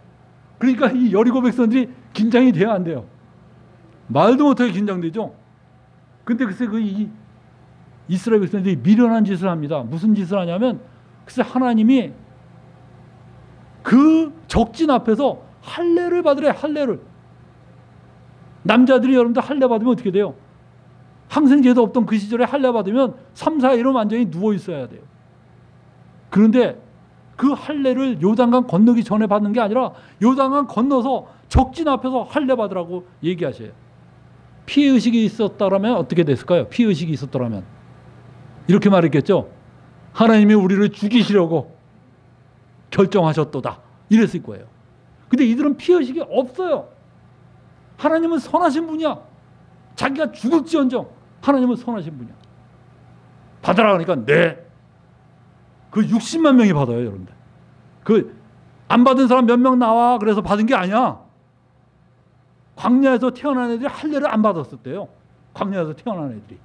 그러니까 이 여리고 백성들이 긴장이 돼야 안 돼요. 말도 못하게 긴장되죠. 근데 글쎄 이 이스라엘 백성들이 미련한 짓을 합니다. 무슨 짓을 하냐면 글쎄 하나님이 그 적진 앞에서 할례를 받으래. 할례를. 남자들이 여러분들 할례 받으면 어떻게 돼요? 항생제도 없던 그 시절에 할례 받으면 3, 4일은 완전히 누워 있어야 돼요. 그런데 그 할례를 요단강 건너기 전에 받는 게 아니라 요단강 건너서 적진 앞에서 할례 받으라고 얘기하셔요. 피해의식이 있었다면 어떻게 됐을까요? 피해의식이 있었더라면 이렇게 말했겠죠. 하나님이 우리를 죽이시려고 결정하셨도다. 이랬을 거예요. 근데 이들은 피해의식이 없어요. 하나님은 선하신 분이야. 자기가 죽을지언정 하나님은 선하신 분이야. 받으라 그러니까 네. 그 60만 명이 받아요, 여러분들. 그 안 받은 사람 몇 명 나와 그래서 받은 게 아니야. 광야에서 태어난 애들이 할례를 안 받았었대요. 광야에서 태어난 애들이.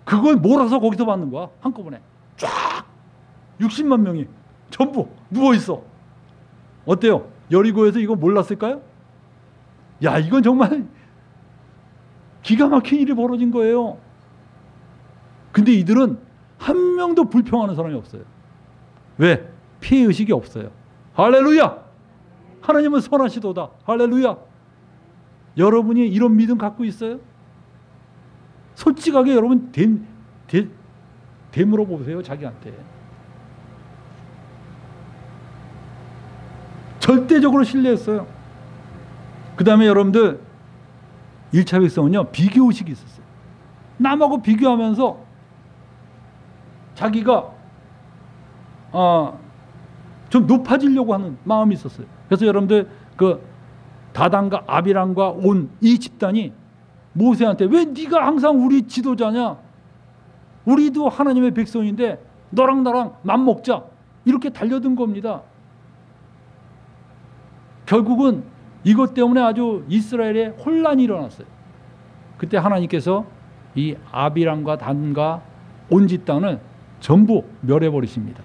그걸 몰아서 거기서 받는 거야. 한꺼번에. 쫙 60만 명이 전부 누워있어. 어때요? 여리고에서 이거 몰랐을까요? 야, 이건 정말 기가 막힌 일이 벌어진 거예요. 근데 이들은 한 명도 불평하는 사람이 없어요. 왜? 피해의식이 없어요. 할렐루야! 하나님은 선하시도다. 할렐루야! 여러분이 이런 믿음 갖고 있어요? 솔직하게 여러분 되물어보세요. 자기한테. 절대적으로 신뢰했어요. 그 다음에 여러분들 1차 백성은요, 비교의식이 있었어요. 남하고 비교하면서 자기가 좀 높아지려고 하는 마음이 있었어요. 그래서 여러분들 그 다단과 아비람과 온 이 집단이 모세한테 왜 네가 항상 우리 지도자냐? 우리도 하나님의 백성인데 너랑 나랑 맘먹자. 이렇게 달려든 겁니다. 결국은 이것 때문에 아주 이스라엘에 혼란이 일어났어요. 그때 하나님께서 이 아비람과 단과 온 집 땅을 전부 멸해버리십니다.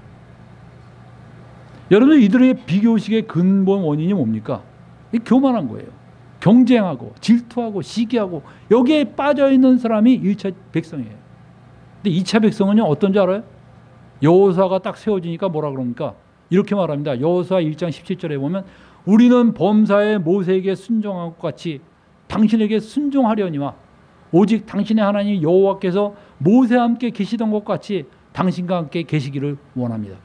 여러분, 이들의 비교의식의 근본 원인이 뭡니까? 이 교만한 거예요. 경쟁하고 질투하고 시기하고 여기에 빠져있는 사람이 1차 백성이에요. 근데 2차 백성은요, 어떤 줄 알아요? 여호수아가 딱 세워지니까 뭐라 그럽니까? 이렇게 말합니다. 여호수아 1장 17절에 보면 우리는 범사에 모세에게 순종한 것 같이 당신에게 순종하려니와 오직 당신의 하나님 여호와께서 모세와 함께 계시던 것 같이 당신과 함께 계시기를 원합니다.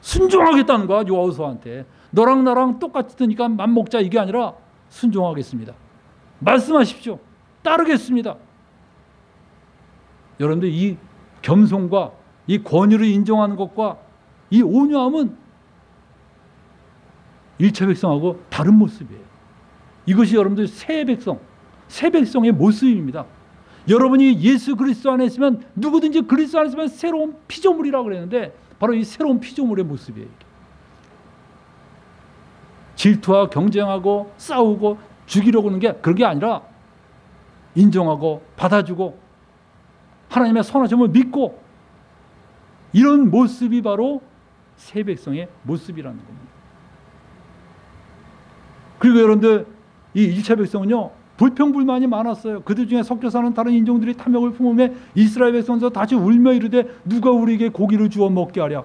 순종하겠다는 거야. 여호수아한테. 너랑 나랑 똑같이 뜨니까 맘먹자 이게 아니라 순종하겠습니다. 말씀하십시오. 따르겠습니다. 여러분들 이 겸손과 이 권위를 인정하는 것과 이 온유함은 1차 백성하고 다른 모습이에요. 이것이 여러분들 새 백성의 모습입니다. 여러분이 예수 그리스도 안에 있으면 누구든지 그리스도 안에 있으면 새로운 피조물이라고 그랬는데 바로 이 새로운 피조물의 모습이에요. 질투하고 경쟁하고 싸우고 죽이려고 하는 게 그런 게 아니라 인정하고 받아주고 하나님의 선하심을 믿고 이런 모습이 바로 새 백성의 모습이라는 겁니다. 그리고 여러분들 이 1차 백성은요, 불평불만이 많았어요. 그들 중에 섞여 사는 다른 인종들이 탐욕을 품으며 이스라엘 백성에서 다시 울며 이르되 누가 우리에게 고기를 주어 먹게 하랴.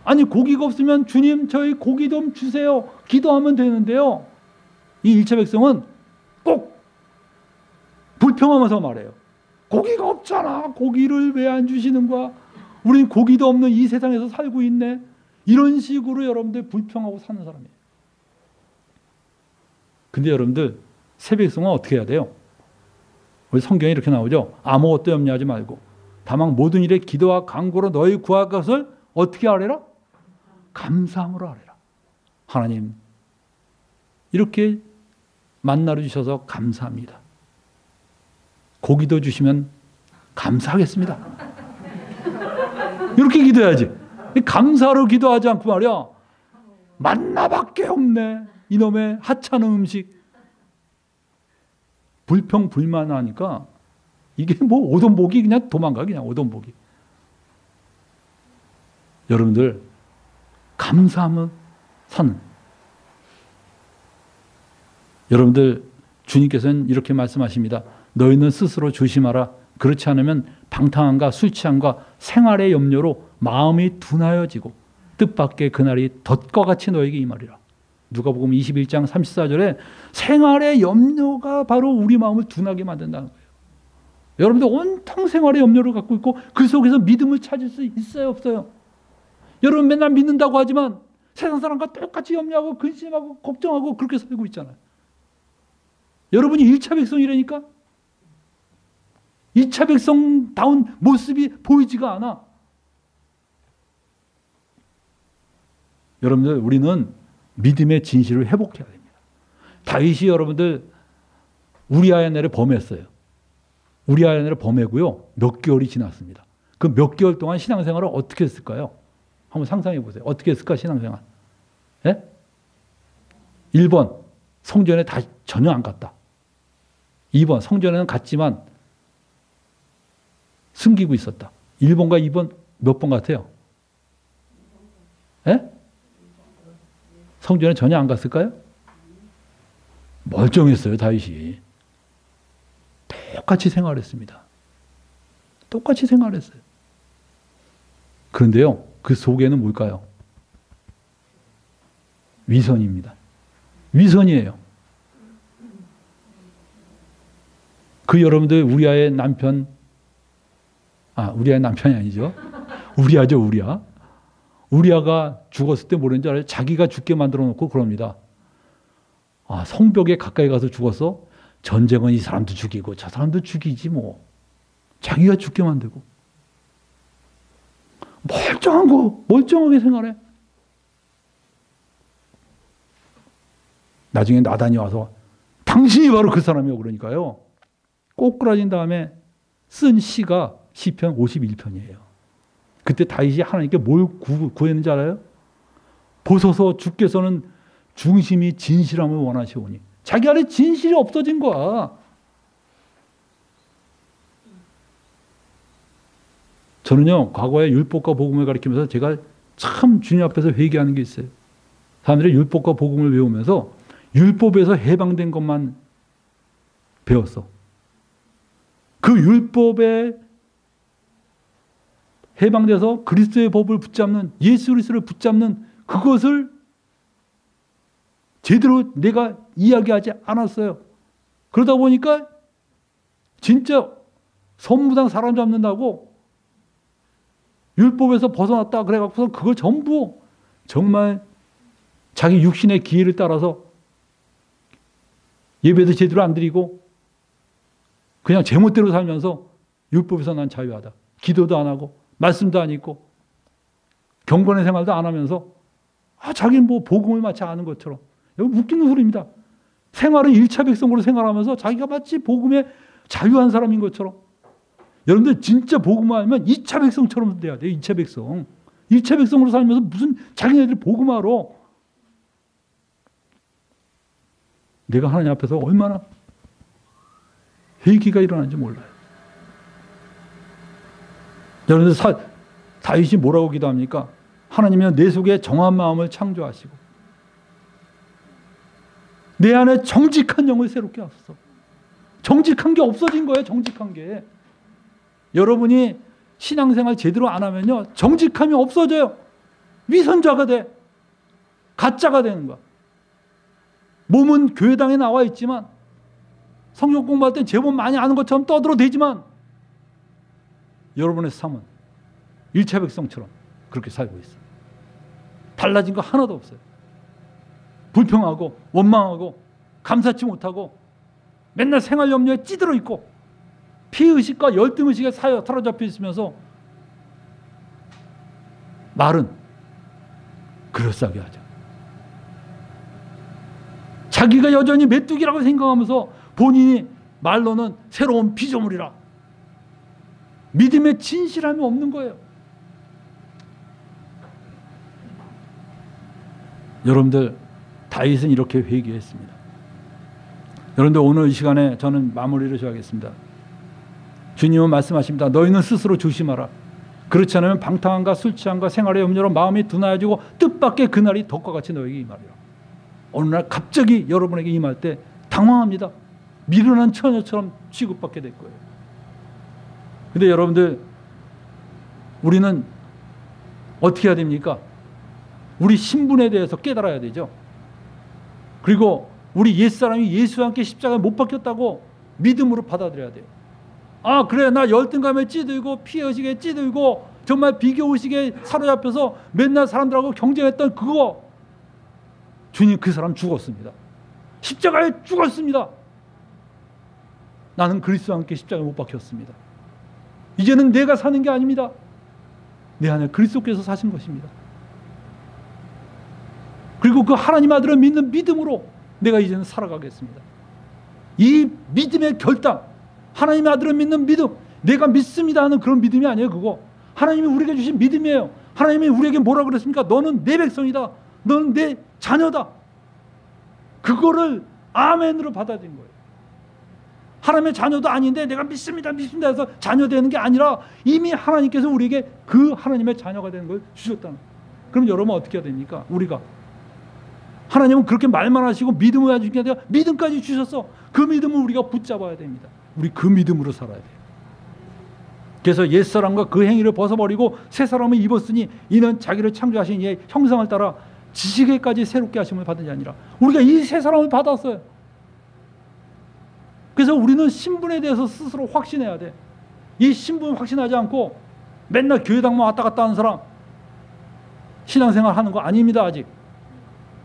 아니, 고기가 없으면 주님 저희 고기 좀 주세요. 기도하면 되는데요. 이 1차 백성은 꼭 불평하면서 말해요. 고기가 없잖아. 고기를 왜 안 주시는 거야? 우린 고기도 없는 이 세상에서 살고 있네. 이런 식으로 여러분들 불평하고 사는 사람이에요. 근데 여러분들 새 백성은 어떻게 해야 돼요? 우리 성경에 이렇게 나오죠. 아무것도 염려하지 말고 다만 모든 일에 기도와 간구로 너희 구할 것을 어떻게 하래라? 감사함으로 하래라. 하나님 이렇게 만나를 주셔서 감사합니다. 고기도 주시면 감사하겠습니다. 이렇게 기도해야지. 감사로 기도하지 않고 말이야. 만나밖에 없네. 이놈의 하찮은 음식. 불평불만하니까 이게 뭐 오돈보기 그냥 도망가 그냥 오돈보기. 여러분들 감사하면 사는. 여러분들 주님께서는 이렇게 말씀하십니다. 너희는 스스로 조심하라. 그렇지 않으면 방탕함과 술 취함과 생활의 염려로 마음이 둔하여지고 뜻밖의 그날이 덫과 같이 너에게 임하리라. 누가복음 21장 34절에 생활의 염려가 바로 우리 마음을 둔하게 만든다는 거예요. 여러분들 온통 생활의 염려를 갖고 있고 그 속에서 믿음을 찾을 수 있어요, 없어요? 여러분 맨날 믿는다고 하지만 세상 사람과 똑같이 염려하고 근심하고 걱정하고 그렇게 살고 있잖아요. 여러분이 1차 백성이라니까? 2차 백성다운 모습이 보이지가 않아. 여러분들 우리는 믿음의 진실을 회복해야 됩니다. 다윗이 여러분들 우리아의 아내를 범했어요. 우리아의 아내를 범했고요. 몇 개월이 지났습니다. 그 몇 개월 동안 신앙생활을 어떻게 했을까요? 한번 상상해 보세요. 어떻게 했을까 신앙생활? 예? 1번 성전에 다시 전혀 안 갔다. 2번, 성전에는 갔지만 숨기고 있었다. 1번과 2번 몇 번 같아요? 예? 성전에 전혀 안 갔을까요? 멀쩡했어요, 다윗이. 똑같이 생활했습니다. 똑같이 생활했어요. 그런데요, 그 속에는 뭘까요? 위선입니다. 위선이에요. 그 여러분들 우리아의 남편, 우리아의 남편이 아니죠. 우리아죠, 우리아. 우리아가 죽었을 때 뭐라는 줄 알아요? 자기가 죽게 만들어 놓고 그럽니다. 성벽에 가까이 가서 죽었어? 전쟁은 이 사람도 죽이고 저 사람도 죽이지 뭐. 자기가 죽게 만들고. 멀쩡하게 생활해. 나중에 나단이 와서 당신이 바로 그 사람이요 그러니까요. 꼬꾸라진 다음에 쓴 시가 시편 51편이에요. 그때 다윗이 하나님께 뭘 구했는지 알아요? 보소서 주께서는 중심이 진실함을 원하시오니. 자기 안에 진실이 없어진 거야. 저는요, 과거에 율법과 복음을 가르치면서 제가 참 주님 앞에서 회개하는 게 있어요. 사람들이 율법과 복음을 외우면서 율법에서 해방된 것만 배웠어. 그 율법에 해방돼서 그리스도의 법을 붙잡는, 예수 그리스도를 붙잡는 그것을 제대로 내가 이야기하지 않았어요. 그러다 보니까 진짜 선무당 사람 잡는다고 율법에서 벗어났다 그래갖고서 그걸 전부 정말 자기 육신의 기회를 따라서 예배도 제대로 안 드리고 그냥 제멋대로 살면서 율법에서 난 자유하다. 기도도 안 하고 말씀도 안 읽고 경건의 생활도 안 하면서 자기는 뭐 복음을 마치 아는 것처럼. 여기 웃기는 소리입니다. 생활은 1차 백성으로 생활하면서 자기가 마치 복음에 자유한 사람인 것처럼. 여러분들 진짜 복음을 알면 2차 백성처럼 돼야 돼요. 2차 백성. 1차 백성으로 살면서 무슨 자기네들 복음하러. 내가 하나님 앞에서 얼마나 회개가 일어나는지 몰라요. 여러분들 다윗이 뭐라고 기도합니까? 하나님이여 내 속에 정한 마음을 창조하시고 내 안에 정직한 영을 새롭게 하소서. 정직한 게 없어진 거예요. 정직한 게. 여러분이 신앙생활 제대로 안 하면요. 정직함이 없어져요. 위선자가 돼. 가짜가 되는 거야. 몸은 교회당에 나와 있지만 성경 공부할 때 제법 많이 아는 것처럼 떠들어대지만 여러분의 삶은 1차 백성처럼 그렇게 살고 있어요. 달라진 거 하나도 없어요. 불평하고 원망하고 감사치 못하고 맨날 생활 염려에 찌들어 있고 피의식과 열등의식에 사로잡혀 있으면서 말은 그럴싸하게 하죠. 자기가 여전히 메뚜기라고 생각하면서 본인이 말로는 새로운 피조물이라. 믿음의 진실함이 없는 거예요. 여러분들 다윗은 이렇게 회개했습니다. 여러분들 오늘 이 시간에 저는 마무리를 줘야겠습니다. 주님은 말씀하십니다. 너희는 스스로 조심하라. 그렇지 않으면 방탕함과 술 취함과 생활의 염려로 마음이 둔하여지고 뜻밖의 그날이 덕과 같이 너에게 임하리라. 어느 날 갑자기 여러분에게 임할 때 당황합니다. 미련한 처녀처럼 취급받게 될 거예요. 근데 여러분들 우리는 어떻게 해야 됩니까? 우리 신분에 대해서 깨달아야 되죠. 그리고 우리 옛사람이 예수와 함께 십자가에 못 박혔다고 믿음으로 받아들여야 돼요. 그래 나 열등감에 찌들고 피의식에 찌들고 정말 비교의식에 사로잡혀서 맨날 사람들하고 경쟁했던 그거 주님 그 사람 죽었습니다. 십자가에 죽었습니다. 나는 그리스도와 함께 십자가에 못 박혔습니다. 이제는 내가 사는 게 아닙니다. 내 안에 그리스도께서 사신 것입니다. 그리고 그 하나님 아들을 믿는 믿음으로 내가 이제는 살아가겠습니다. 이 믿음의 결단, 하나님의 아들을 믿는 믿음, 내가 믿습니다 하는 그런 믿음이 아니에요. 그거 하나님이 우리에게 주신 믿음이에요. 하나님이 우리에게 뭐라 그랬습니까? 너는 내 백성이다. 너는 내 자녀다. 그거를 아멘으로 받아들인 거예요. 하나님의 자녀도 아닌데 내가 믿습니다 믿습니다 해서 자녀 되는 게 아니라 이미 하나님께서 우리에게 그 하나님의 자녀가 되는 걸 주셨다는 거예요. 그럼 여러분 어떻게 해야 됩니까? 우리가 하나님은 그렇게 말만 하시고 믿음을 주신 게 아니라 믿음까지 주셨어. 그 믿음을 우리가 붙잡아야 됩니다. 우리 그 믿음으로 살아야 돼요. 그래서 옛사람과 그 행위를 벗어버리고 새 사람을 입었으니 이는 자기를 창조하신 이의 형상을 따라 지식에까지 새롭게 하심을 받은 게 아니라 우리가 이 새 사람을 받았어요. 그래서 우리는 신분에 대해서 스스로 확신해야 돼. 이 신분 확신하지 않고 맨날 교회당만 왔다 갔다 하는 사람 신앙생활 하는 거 아닙니다. 아직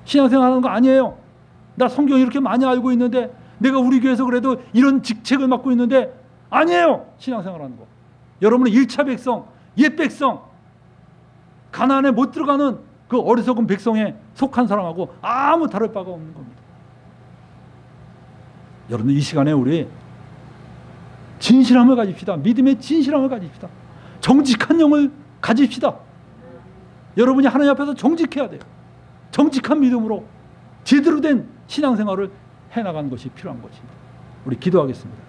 신앙생활 하는 거 아니에요. 나 성경 이렇게 많이 알고 있는데 내가 우리 교회에서 그래도 이런 직책을 맡고 있는데 아니에요. 신앙생활 하는 거. 여러분은 1차 백성, 옛 백성, 가나안에 못 들어가는 그 어리석은 백성에 속한 사람하고 아무 다를 바가 없는 겁니다. 여러분 이 시간에 우리 진실함을 가집시다. 믿음의 진실함을 가집시다. 정직한 영을 가집시다. 여러분이 하나님 앞에서 정직해야 돼요. 정직한 믿음으로 제대로 된 신앙생활을 해나가는 것이 필요한 것입니다. 우리 기도하겠습니다.